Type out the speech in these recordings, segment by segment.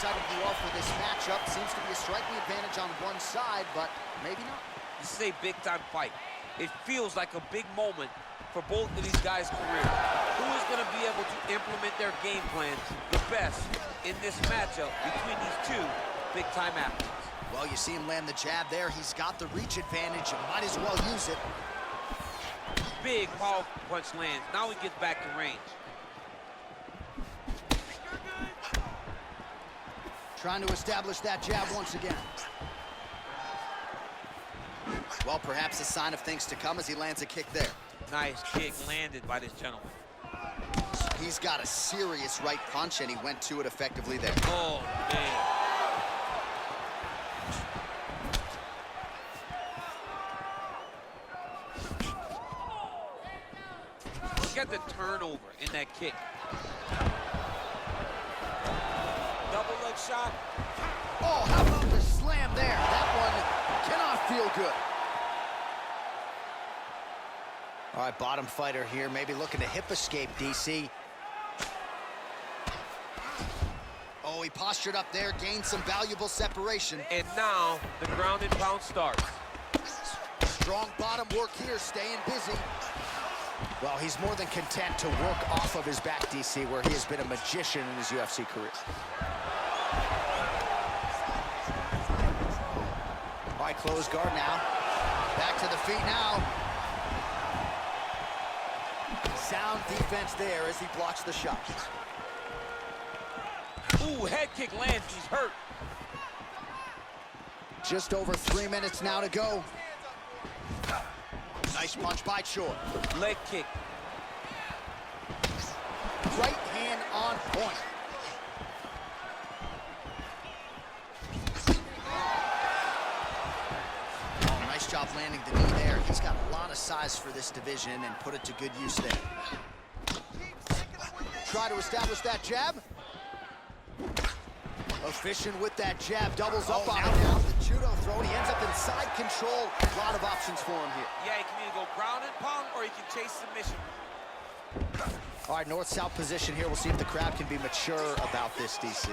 side of you are for this matchup. Seems to be a striking advantage on one side, but maybe not. This is a big-time fight. It feels like a big moment for both of these guys' careers. Who is going to be able to implement their game plans the best in this matchup between these two big-time athletes? Well, you see him land the jab there. He's got the reach advantage and might as well use it. Big power punch lands. Now he gets back to range. Trying to establish that jab once again. Well, perhaps a sign of things to come as he lands a kick there. Nice kick landed by this gentleman. He's got a serious right punch, and he went to it effectively there. Oh, man. Look at the turnover in that kick. Double leg shot. Oh, how about the slam there? That one cannot feel good. All right, bottom fighter here, maybe looking to hip escape, DC. Oh, he postured up there, gained some valuable separation. And now the ground and pound starts. Strong bottom work here, staying busy. Well, he's more than content to work off of his back, DC, where he has been a magician in his UFC career. All right, close guard now. Back to the feet now. Sound defense there as he blocks the shot. Ooh, head kick lands, he's hurt. Just over 3 minutes now to go. Nice punch by Choi. Leg kick. Right hand on point. Oh, nice job landing the knee there. He's got a lot of size for this division and put it to good use there. Try to establish that jab. Efficient with that jab, doubles up on it now. The judo throw, and he ends up in side control. A lot of options for him here. Yeah, he can either go ground and pound or he can chase submission. All right, north-south position here. We'll see if the crowd can be mature about this, DC.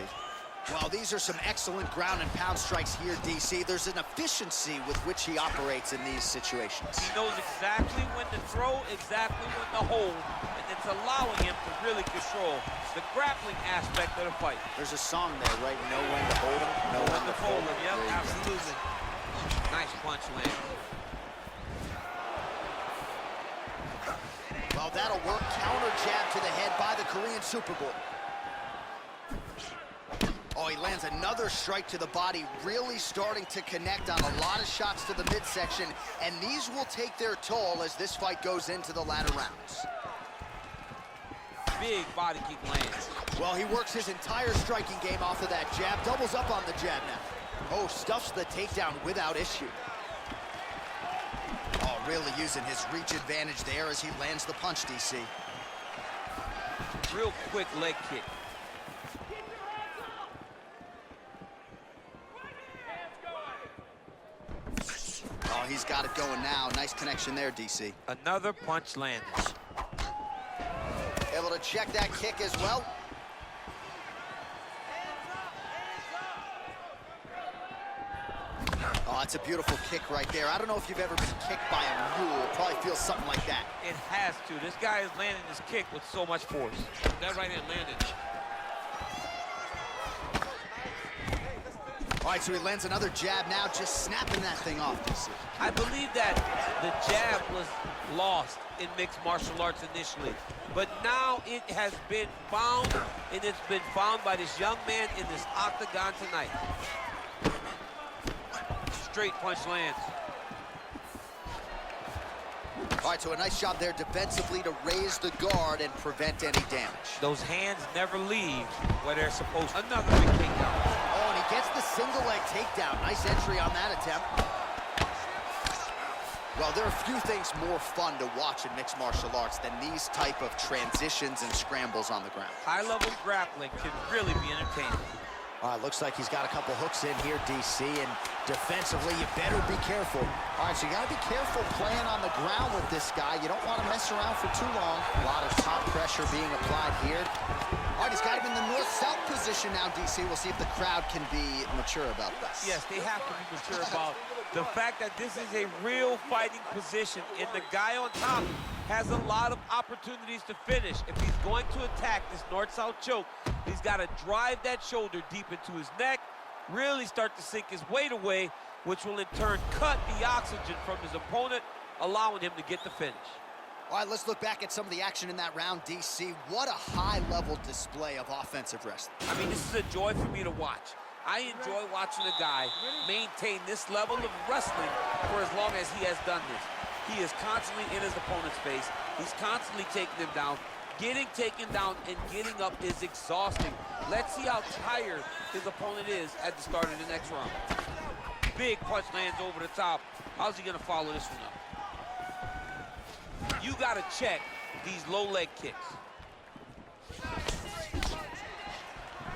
Well, these are some excellent ground and pound strikes here, DC. There's an efficiency with which he operates in these situations. He knows exactly when to throw, exactly when to hold, and it's allowing him to really control the grappling aspect of the fight. There's a song there, right? Know when to hold him, know when to fold him. Yep, absolutely. Nice punch land. Well, that'll work. Counter jab to the head by the Korean Super Bowl. Oh, he lands another strike to the body, really starting to connect on a lot of shots to the midsection, and these will take their toll as this fight goes into the latter rounds. Big body kick lands. Well, he works his entire striking game off of that jab, doubles up on the jab now. Oh, stuffs the takedown without issue. Oh, really using his reach advantage there as he lands the punch, DC. Real quick leg kick. Oh, he's got it going now. Nice connection there, DC. Another punch landed. Able to check that kick as well. Oh, that's a beautiful kick right there. I don't know if you've ever been kicked by a mule. Probably feels something like that. It has to. This guy is landing this kick with so much force. That right hand landed. All right, so he lands another jab now, just snapping that thing off, DC. I believe that the jab was lost in mixed martial arts initially, but now it has been found, and it's been found by this young man in this octagon tonight. Straight punch lands. All right, so a nice job there defensively to raise the guard and prevent any damage. Those hands never leave where they're supposed to. Another big takedown. Oh, and he gets the single leg takedown. Nice entry on that attempt. Well, there are few things more fun to watch in mixed martial arts than these type of transitions and scrambles on the ground. High-level grappling can really be entertaining. All right, looks like he's got a couple hooks in here, DC, and defensively, you better be careful. All right, so you got to be careful playing on the ground with this guy. You don't want to mess around for too long. A lot of top pressure being applied here. All right, he's got him in the north-south position now, DC. We'll see if the crowd can be mature about this. Yes, they have to be mature about the fact that this is a real fighting position, and the guy on top has a lot of opportunities to finish. If he's going to attack this north-south choke, he's got to drive that shoulder deep into his neck, really start to sink his weight away, which will in turn cut the oxygen from his opponent, allowing him to get the finish. All right, let's look back at some of the action in that round, DC. What a high-level display of offensive wrestling. I mean, this is a joy for me to watch. I enjoy watching a guy maintain this level of wrestling for as long as he has done this. He is constantly in his opponent's face. He's constantly taking him down. Getting taken down and getting up is exhausting. Let's see how tired his opponent is at the start of the next round. Big punch lands over the top. How's he gonna follow this one up? You gotta check these low leg kicks.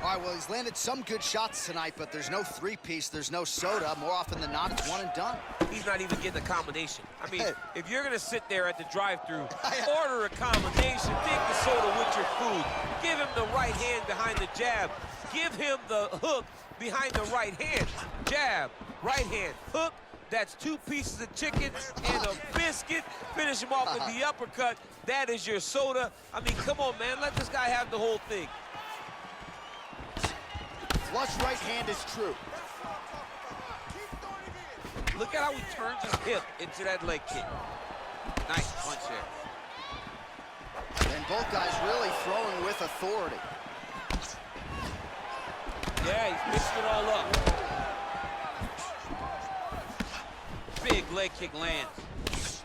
All right, well, he's landed some good shots tonight, but there's no three-piece, there's no soda. More often than not, it's one and done. He's not even getting a combination. I mean, if you're gonna sit there at the drive-thru, order a combination, take the soda with your food, give him the right hand behind the jab, give him the hook behind the right hand. Jab, right hand, hook. That's 2 pieces of chicken and a biscuit. Finish him off with the uppercut. That is your soda. I mean, come on, man, let this guy have the whole thing. Flush right hand is true. Look at how he turns his hip into that leg kick. Nice punch there. And both guys really throwing with authority. Yeah, he's mixed it all up. Big leg kick lands.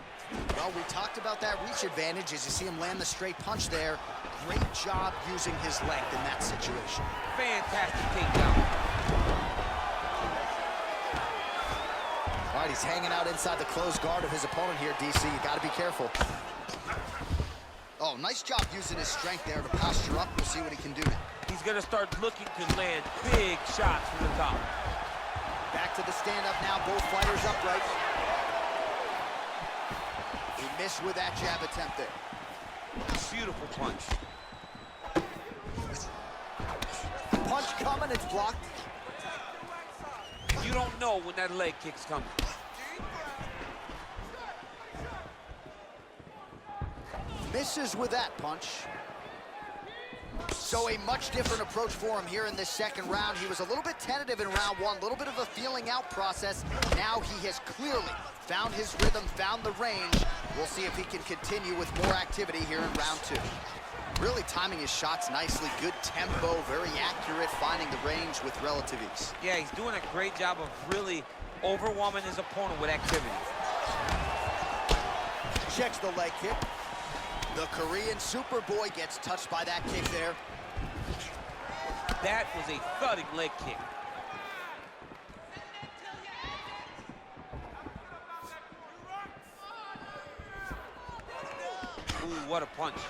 Well, we talked about that reach advantage as you see him land the straight punch there. Great job using his length in that situation. Fantastic takedown. All right, he's hanging out inside the closed guard of his opponent here, DC. You got to be careful. Oh, nice job using his strength there to posture up. We'll see what he can do now. He's going to start looking to land big shots from the top. Back to the stand-up now. Both fighters upright. He missed with that jab attempt there. Beautiful punch. Punch coming, it's blocked. You don't know when that leg kick's coming. Misses with that punch. So a much different approach for him here in this second round. He was a little bit tentative in round one, a little bit of a feeling out process. Now he has clearly found his rhythm, found the range. We'll see if he can continue with more activity here in round two. Really timing his shots nicely, good tempo, very accurate, finding the range with relative ease. Yeah, he's doing a great job of really overwhelming his opponent with activity. Checks the leg kick. The Korean Superboy gets touched by that kick there. That was a thudding leg kick. Ooh, what a punch.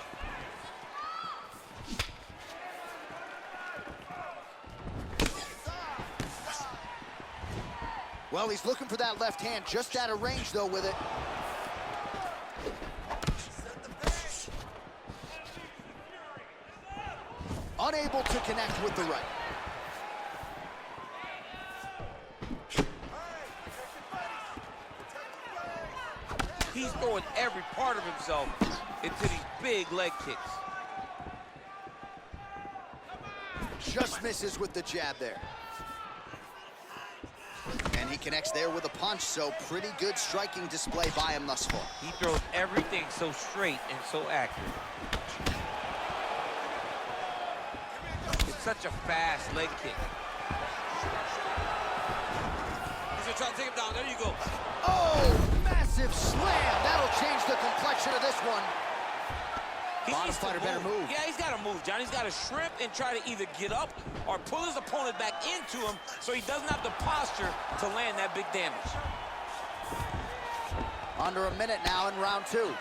Well, he's looking for that left hand, just out of range, though, with it. Unable to connect with the right. He's throwing every part of himself into these big leg kicks. Just misses with the jab there. And he connects there with a punch, so pretty good striking display by him thus far. He throws everything so straight and so accurate. It's such a fast leg kick. He's gonna try to take him down. There you go. Oh, massive slam. That'll change the complexion of this one. Bottom fighter better move. Yeah, he's got to move, John. He's got to shrimp and try to either get up or pull his opponent back into him so he doesn't have the posture to land that big damage. Under a minute now in round two.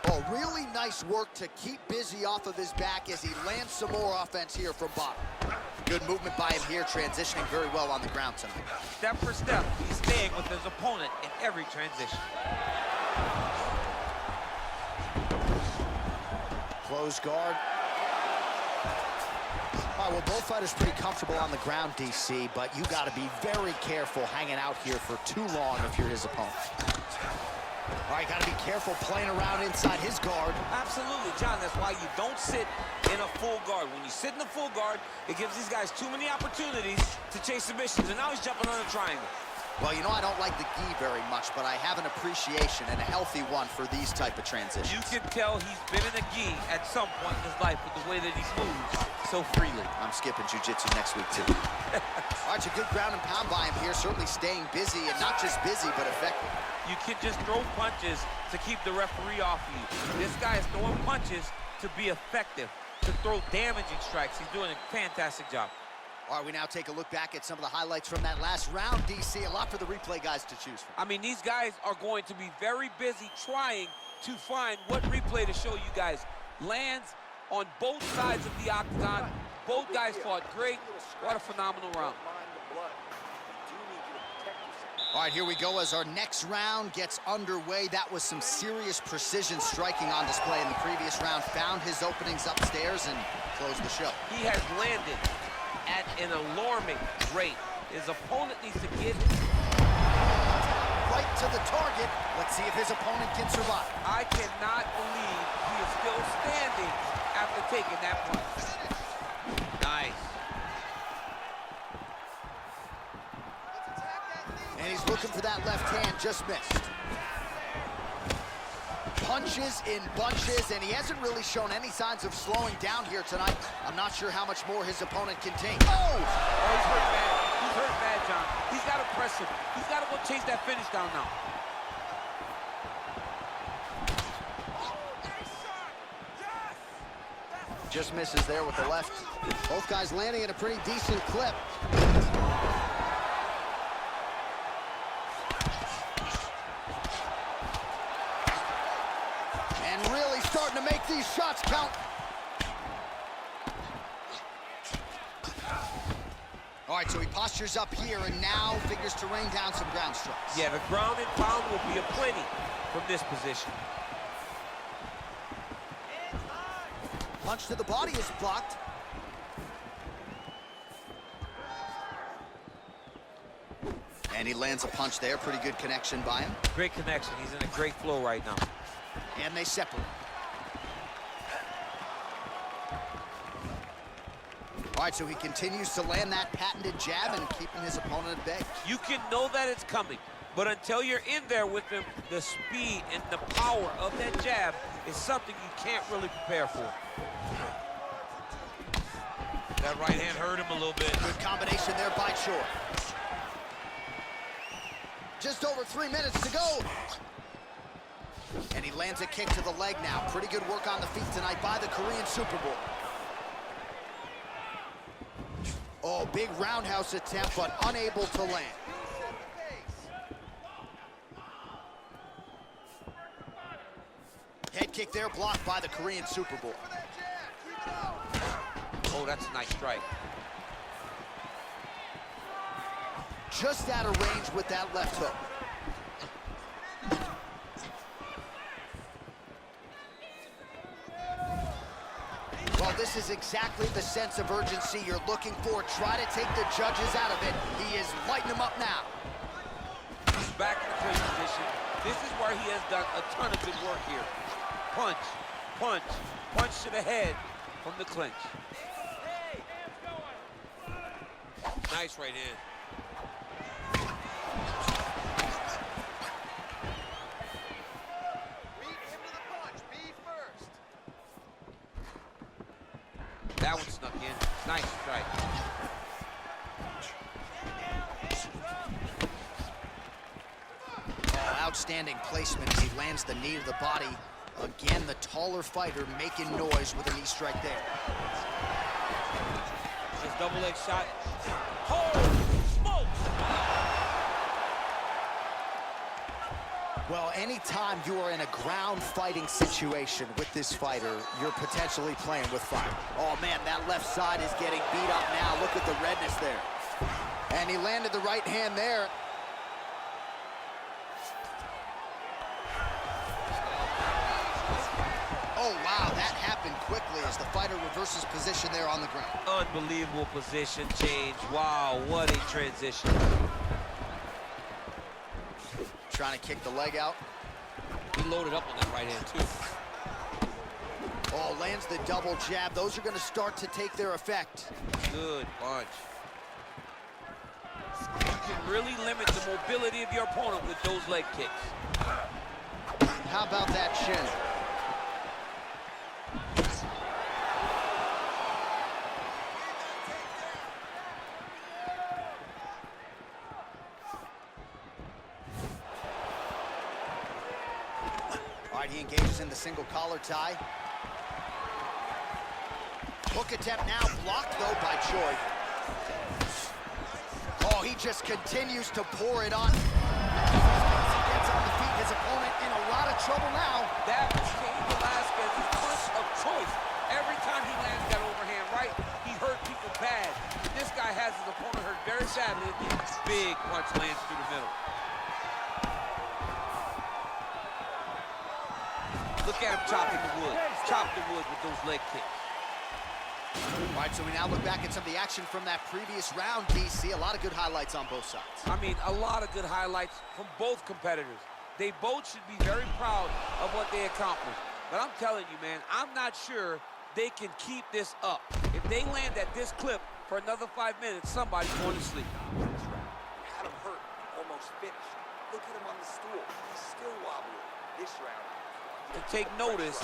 Oh, really nice work to keep busy off of his back as he lands some more offense here from bottom. Good movement by him here, transitioning very well on the ground tonight. Step for step, he's staying with his opponent in every transition. Close guard. All right, well, both fighters pretty comfortable on the ground, DC, but you got to be very careful hanging out here for too long if you're his opponent. All right, got to be careful playing around inside his guard. Absolutely, John. That's why you don't sit in a full guard. When you sit in a full guard, it gives these guys too many opportunities to chase submissions, and now he's jumping on a triangle. Well, you know, I don't like the gi very much, but I have an appreciation and a healthy one for these type of transitions. You can tell he's been in a gi at some point in his life with the way that he moves so freely. I'm skipping jiu-jitsu next week, too. All right, it's a good ground and pound by him here, certainly staying busy, and not just busy, but effective. You can just throw punches to keep the referee off you. This guy is throwing punches to be effective, to throw damaging strikes. He's doing a fantastic job. All right, we now take a look back at some of the highlights from that last round, DC. A lot for the replay guys to choose from. I mean, these guys are going to be very busy trying to find what replay to show you guys. Lands on both sides of the octagon. Both guys fought great. What a phenomenal round. All right, here we go as our next round gets underway. That was some serious precision striking on display in the previous round. Found his openings upstairs and closed the show. He has landed at an alarming rate. His opponent needs to get right to the target. Let's see if his opponent can survive. I cannot believe he is still standing after taking that punch. Nice. And he's looking for that left hand, just missed. Punches in bunches, and he hasn't really shown any signs of slowing down here tonight. I'm not sure how much more his opponent can take. Oh! Oh, he's hurt bad. He's hurt bad, John. He's got to press him. He's got to go chase that finish down now. Just misses there with the left. Both guys landing at a pretty decent clip. And really starting to make these shots count. All right, so he postures up here and now figures to rain down some ground strikes. Yeah, the ground and pound will be aplenty from this position. Punch to the body is blocked. And he lands a punch there. Pretty good connection by him. Great connection. He's in a great flow right now. And they separate. All right, so he continues to land that patented jab and keeping his opponent at bay. You can know that it's coming, but until you're in there with him, the speed and the power of that jab is something you can't really prepare for. That right hand hurt him a little bit. Good combination there by Choi. Just over 3 minutes to go. And he lands a kick to the leg now. Pretty good work on the feet tonight by the Korean Super Bowl. Oh, big roundhouse attempt, but unable to land. Head kick there, blocked by the Korean Super Bowl. Oh, that's a nice strike. Just out of range with that left hook. Well, this is exactly the sense of urgency you're looking for. Try to take the judges out of it. He is lighting them up now. He's back in the clinch position. This is where he has done a ton of good work here. Punch, punch, punch to the head from the clinch. Nice right hand. That one snuck in. Nice strike. Oh, outstanding placement as he lands the knee to the body. Again, the taller fighter making noise with a knee strike there. His double leg shot. Holy smokes! Well, anytime you are in a ground fighting situation with this fighter, you're potentially playing with fire. Oh man, that left side is getting beat up now. Look at the redness there. And he landed the right hand there. Oh, wow, that happened quickly as the fighter reverses position there on the ground. Unbelievable position change. Wow, what a transition. Trying to kick the leg out. He loaded up on that right hand, too. Oh, lands the double jab. Those are going to start to take their effect. Good punch. You can really limit the mobility of your opponent with those leg kicks. How about that shin? All right, he engages in the single collar tie. Hook attempt now, blocked though by Choi. Oh, he just continues to pour it on. He gets on the feet, his opponent in a lot of trouble now. That was Cain Velasquez's punch of choice. Every time he lands that overhand right, he hurt people bad. This guy has his opponent hurt very sadly. This big punch lands through the middle. Look at him chopping the wood. Chop the wood with those leg kicks. All right, so we now look back at some of the action from that previous round, DC. A lot of good highlights on both sides. I mean, a lot of good highlights from both competitors. They both should be very proud of what they accomplished. But I'm telling you, man, I'm not sure they can keep this up. If they land at this clip for another 5 minutes, somebody's going to sleep. Had him hurt, almost finished. Look at him on the stool. He's still wobbling this round. To take notice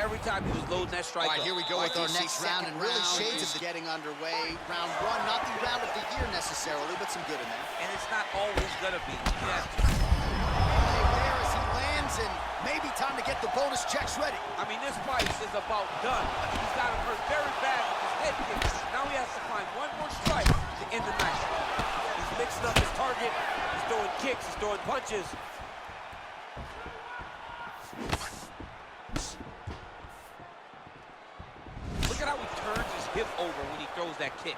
every time he was loading that strike. All right, here we go with our next round, and really shades is of getting underway. Round one, not the round of the year necessarily, but some good in there. And it's not always gonna be. Okay, there as he lands, and maybe time to get the bonus checks ready. I mean, this fight is about done. He's got him hurt very bad with his head kick. Now he has to find one more strike to end the night. He's mixing up his target. He's throwing kicks. He's throwing punches. Look at how he turns his hip over when he throws that kick.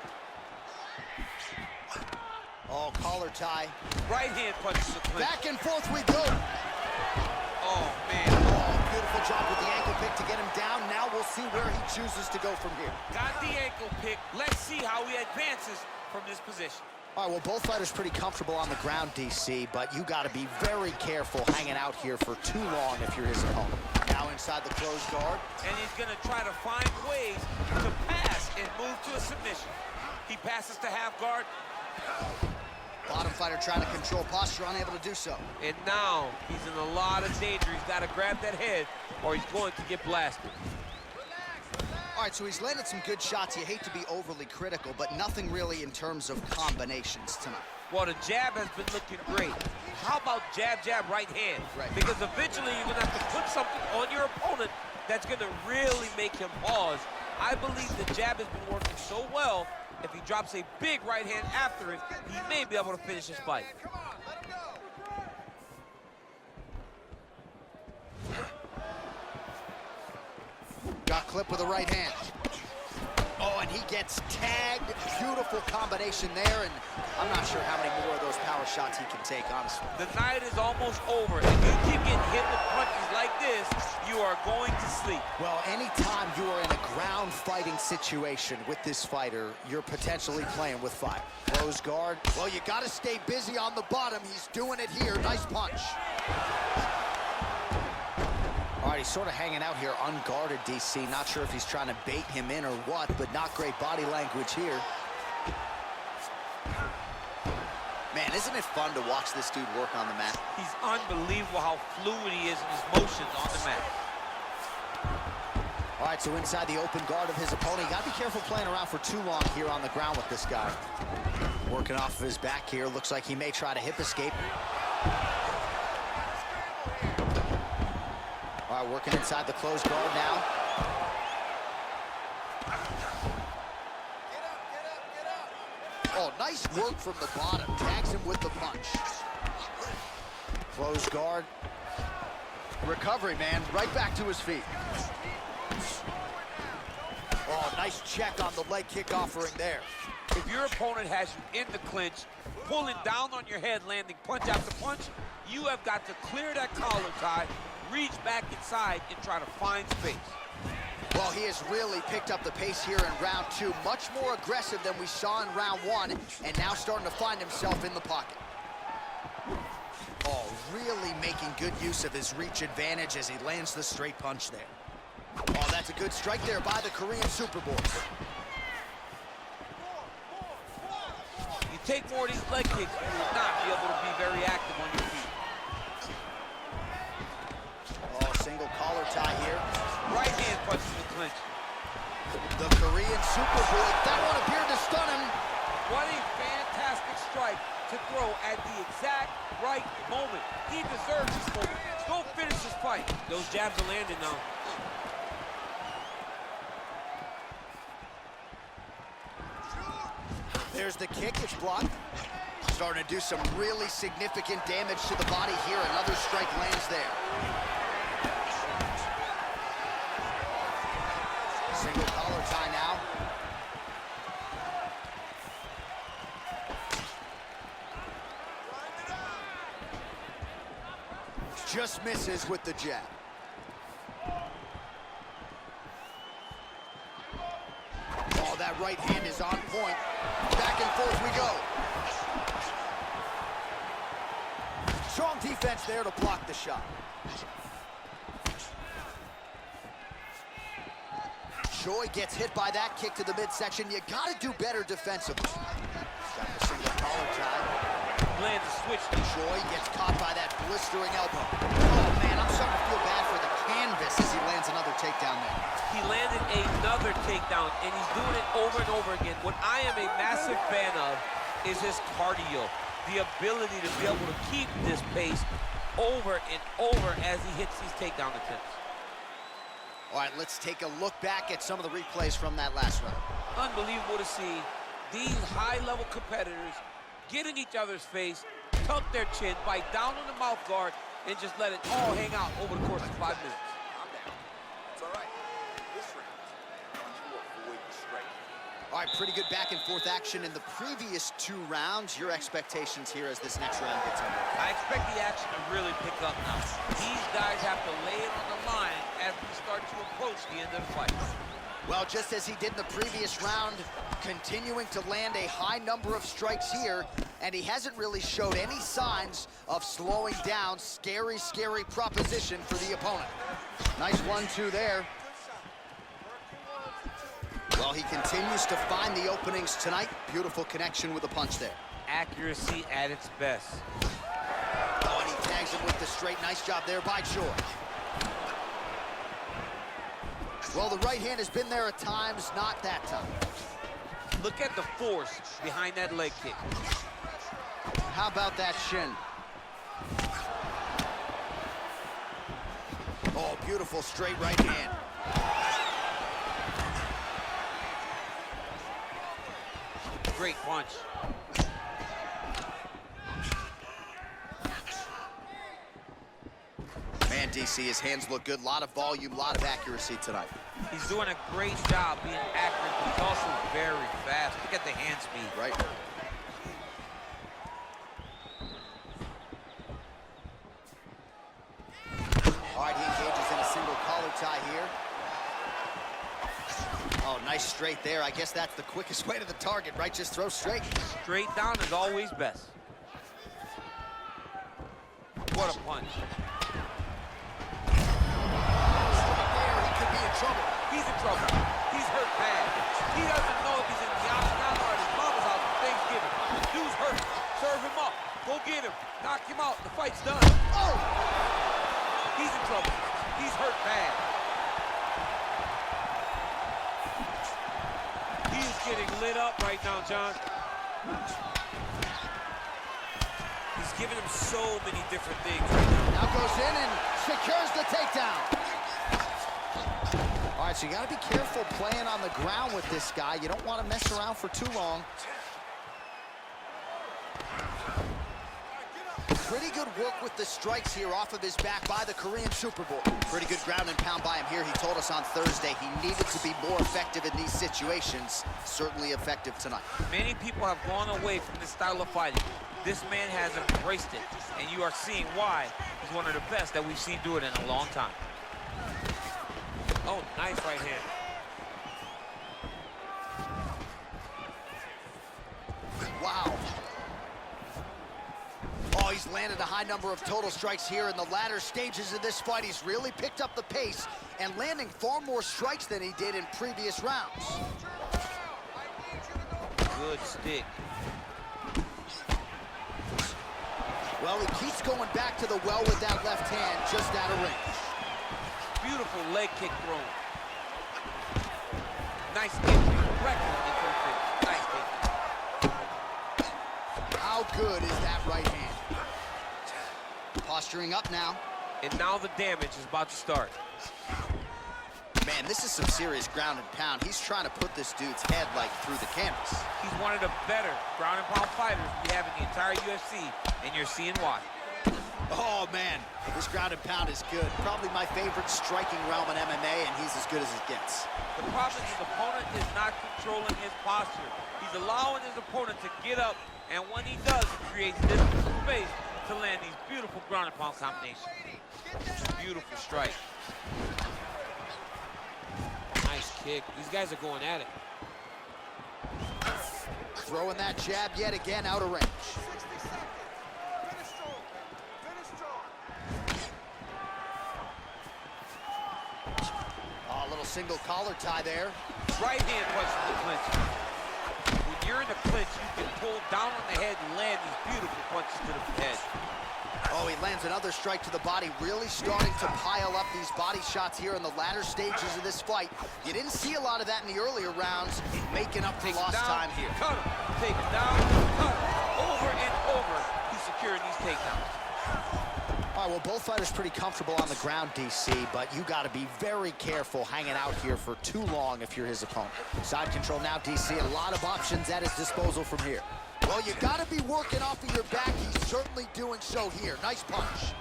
Oh, collar tie. Right hand punches the clinch. Back and forth we go. Oh, man. Oh, beautiful job with the ankle pick to get him down. Now we'll see where he chooses to go from here. Got the ankle pick. Let's see how he advances from this position. All right, well, both fighters pretty comfortable on the ground, DC, but you got to be very careful hanging out here for too long if you're his opponent. Now inside the closed guard. And he's going to try to find ways to pass and move to a submission. He passes to half guard. Bottom fighter trying to control posture, unable to do so. And now he's in a lot of danger. He's got to grab that head or he's going to get blasted. All right, so he's landed some good shots. You hate to be overly critical, but nothing really in terms of combinations tonight. Well, the jab has been looking great. How about jab, jab, right hand? Right. Because eventually you're going to have to put something on your opponent that's going to really make him pause. I believe the jab has been working so well, if he drops a big right hand after it, he may be able to finish his fight. Got clipped with the right hand. Oh, and he gets tagged. Beautiful combination there, and I'm not sure how many more of those power shots he can take, honestly. The night is almost over. If you keep getting hit with punches like this, you are going to sleep. Well, anytime you are in a ground fighting situation with this fighter, you're potentially playing with fire. Close guard. Well, you got to stay busy on the bottom. He's doing it here. Nice punch. All right, he's sort of hanging out here unguarded, DC. Not sure if he's trying to bait him in or what, but not great body language here. Man, isn't it fun to watch this dude work on the mat? He's unbelievable how fluid he is in his motions on the mat. All right, so inside the open guard of his opponent. You got to be careful playing around for too long here on the ground with this guy. Working off of his back here. Looks like he may try to hip escape. All right, working inside the closed guard now. Oh, nice work from the bottom. Tags him with the punch. Closed guard. Recovery, man. Right back to his feet. Oh, nice check on the leg kick offering there. If your opponent has you in the clinch, pulling down on your head, landing punch after punch, you have got to clear that collar tie, reach back inside, and try to find space. Well, he has really picked up the pace here in round 2. Much more aggressive than we saw in round 1, and now starting to find himself in the pocket. Oh, really making good use of his reach advantage as he lands the straight punch there. Oh, that's a good strike there by the Korean Superboys. You take more of these leg kicks, you will not be able to be very active on your feet. Oh, single collar tie here. Right hand punch in the clinch. The Korean Superboy, that one appeared to stun him. What a fantastic strike to throw at the exact right moment. He deserves this moment. Go finish this fight. Those jabs are landing now. There's the kick, it's blocked. Starting to do some really significant damage to the body here. Another strike lands there. Single collar tie now. Just misses with the jab. Oh, that right hand is on point. Back and forth we go. Strong defense there to block the shot. Choi gets hit by that kick to the midsection. You gotta do better defensively. Got the single collar tie. Lands a switch. Choi gets caught by that blistering elbow. Oh man, I'm starting to feel bad for the canvas as he lands another takedown there. He landed another takedown, and he's doing it over and over again. What I am a massive fan of is his cardio. The ability to be able to keep this pace over and over as he hits these takedown attempts. All right, let's take a look back at some of the replays from that last round. Unbelievable to see these high-level competitors get in each other's face, tuck their chin, bite down on the mouth guard, and just let it all hang out over the course of 5 minutes. Calm down. It's all right. This round, you avoid the strike. All right, pretty good back and forth action in the previous 2 rounds. Your expectations here as this next round gets underway? I expect the action to really pick up now. These guys have to lay it on the line as we start to approach the end of the fight. Well, just as he did in the previous round, continuing to land a high number of strikes here, and he hasn't really showed any signs of slowing down. Scary, scary proposition for the opponent. Nice 1-2 there. Well, he continues to find the openings tonight. Beautiful connection with the punch there. Accuracy at its best. Oh, and he tags him with the straight. Nice job there by Choi. Well, the right hand has been there at times, not that time. Look at the force behind that leg kick. How about that shin? Oh, beautiful straight right hand. Great punch. Man, DC, his hands look good. A lot of volume, a lot of accuracy tonight. He's doing a great job being accurate, but he's also very fast. Look at the hand speed. Right. All right, he engages in a single collar tie here. Oh, nice straight there. I guess that's the quickest way to the target, right? Just throw straight. Straight down is always best. What a punch. Trouble. He's in trouble. He's hurt bad. He doesn't know if he's in the octagon or at his mama's house for Thanksgiving. The dude's hurt. Serve him up. Go get him. Knock him out. The fight's done. Oh! He's in trouble. He's hurt bad. He's getting lit up right now, John. He's giving him so many different things right now. Now goes in and secures the takedown. All right, so you got to be careful playing on the ground with this guy. You don't want to mess around for too long. Pretty good work with the strikes here off of his back by the Korean Super Bowl. Pretty good ground and pound by him here. He told us on Thursday he needed to be more effective in these situations. Certainly effective tonight. Many people have gone away from this style of fighting. This man has embraced it, and you are seeing why he's one of the best that we've seen do it in a long time. Oh, nice right hand. Wow. Oh, he's landed a high number of total strikes here in the latter stages of this fight. He's really picked up the pace and landing far more strikes than he did in previous rounds. Good stick. Well, he keeps going back to the well with that left hand, just out of range. Beautiful leg kick thrown. Nice entry, directly into the face. Nice kick. How good is that right hand? Posturing up now. And now the damage is about to start. Man, this is some serious ground and pound. He's trying to put this dude's head like through the canvas. He's one of the better ground and pound fighters we have in the entire UFC, and you're seeing why. Oh, man, this ground and pound is good. Probably my favorite striking realm in MMA, and he's as good as it gets. The problem is his opponent is not controlling his posture. He's allowing his opponent to get up, and when he does, it creates distance and space to land these beautiful ground and pound combinations. Beautiful strike. Nice kick. These guys are going at it. Throwing that jab yet again out of range. Oh, a little single collar tie there. Right hand punch to the clinch. When you're in the clinch, you can pull down on the head and land these beautiful punches to the head. Oh, he lands another strike to the body, really starting to pile up these body shots here in the latter stages of this fight. You didn't see a lot of that in the earlier rounds, making up for lost time here. Cut him, take him down, cut him, over and over. He's securing these takedowns. All right, well, both fighters pretty comfortable on the ground, DC, but you got to be very careful hanging out here for too long if you're his opponent. Side control now, DC, a lot of options at his disposal from here. Well, you got to be working off of your back. He's certainly doing so here. Nice punch.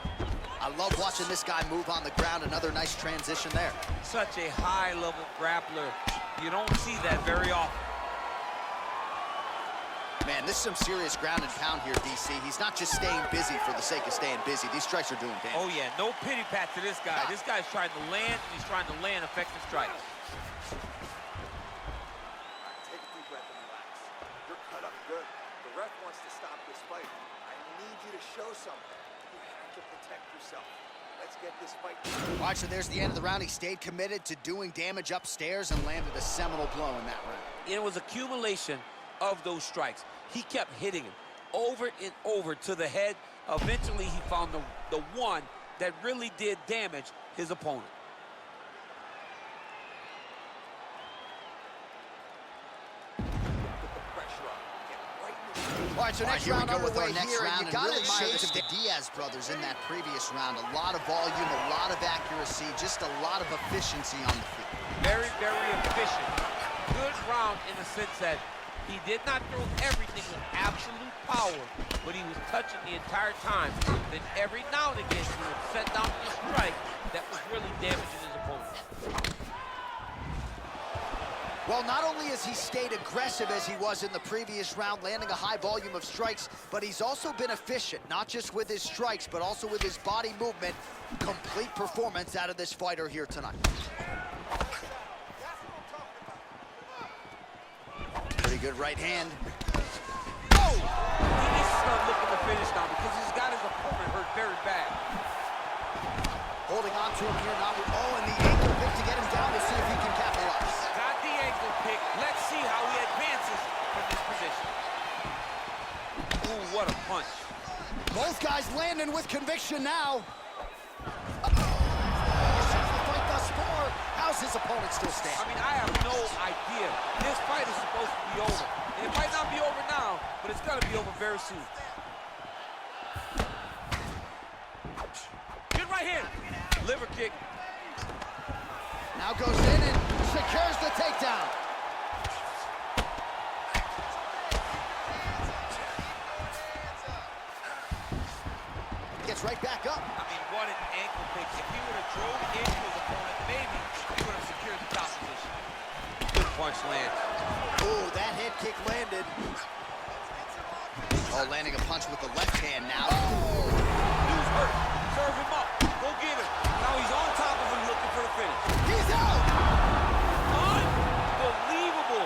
I love watching this guy move on the ground. Another nice transition there. Such a high-level grappler. You don't see that very often. Man, this is some serious ground and pound here, DC. He's not just staying busy for the sake of staying busy. These strikes are doing damage. Oh, yeah, no pity pat to this guy. This guy's trying to land, and he's trying to land effective strikes. Take a deep breath and relax. You're cut up good. The ref wants to stop this fight. I need you to show something. You have to protect yourself. Let's get this fight. All right, so there's the end of the round. He stayed committed to doing damage upstairs and landed a seminal blow in that round. It was accumulation of those strikes. He kept hitting him over and over to the head. Eventually, he found the one that really did damage his opponent. All right, so next round underway here, and you got to admire the Diaz brothers in that previous round. A lot of volume, a lot of accuracy, just a lot of efficiency on the field. Very, very efficient. Good round in the sense that he did not throw everything with absolute power, but he was touching the entire time. Then every now and again, he would set down a strike that was really damaging his opponent. Well, not only has he stayed aggressive as he was in the previous round, landing a high volume of strikes, but he's also been efficient, not just with his strikes, but also with his body movement. Complete performance out of this fighter here tonight. Pretty good right hand. Oh! He needs to start looking to finish now because he's got his opponent hurt very bad. Holding on to him here now. Oh, and the ankle pick to get him down to see if he can capitalize. Got the ankle pick. Let's see how he advances from this position. Ooh, what a punch. Both guys landing with conviction now. How's his opponent still stand? I mean, I have no idea. This fight is supposed to be over. And it might not be over now, but it's going to be over very soon. Good right hand. Liver kick. Now goes in and secures the takedown. gets right back up. I mean, what an ankle pick. If he would have drove into his opponent, maybe he would have secured the top position. Good punch lands. Ooh, that head kick landed. Oh, landing a punch with the left hand now. Oh! Dude's hurt. Serve him up. Go get him. Now he's on top of him looking for the finish. He's out! Unbelievable.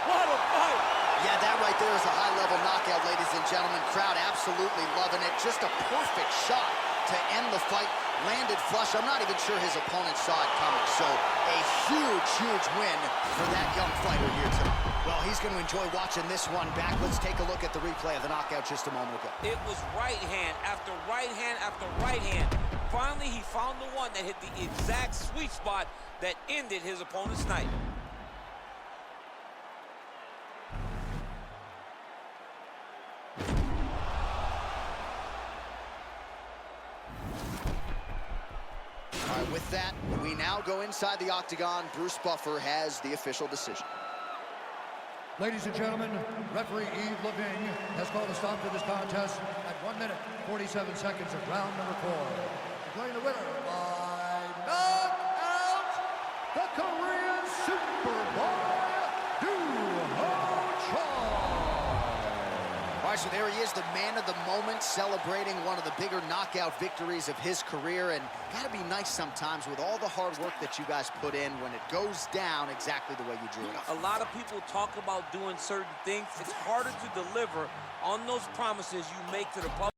What a fight. Yeah, that right there is a high-level knockout, ladies and gentlemen. Crowd absolutely loving it. Just a perfect shot to end the fight. Landed flush. I'm not even sure his opponent saw it coming. So a huge, huge win for that young fighter here tonight. Well, he's going to enjoy watching this one back. Let's take a look at the replay of the knockout just a moment ago. It was right hand after right hand after right hand. Finally, he found the one that hit the exact sweet spot that ended his opponent's night. All right, with that, we now go inside the octagon. Bruce Buffer has the official decision. Ladies and gentlemen, referee Yves Levine has called a stop to this contest at 1 minute, 47 seconds of round number 4. Declaring the winner by knockout, the Korean Superboy, Doohochoi. All right, so there he is, the man of the moment, celebrating one of the bigger knockout victories of his career. And gotta be nice sometimes with all the hard work that you guys put in when it goes down exactly the way you drew it up. A lot of people talk about doing certain things. It's harder to deliver on those promises you make to the public.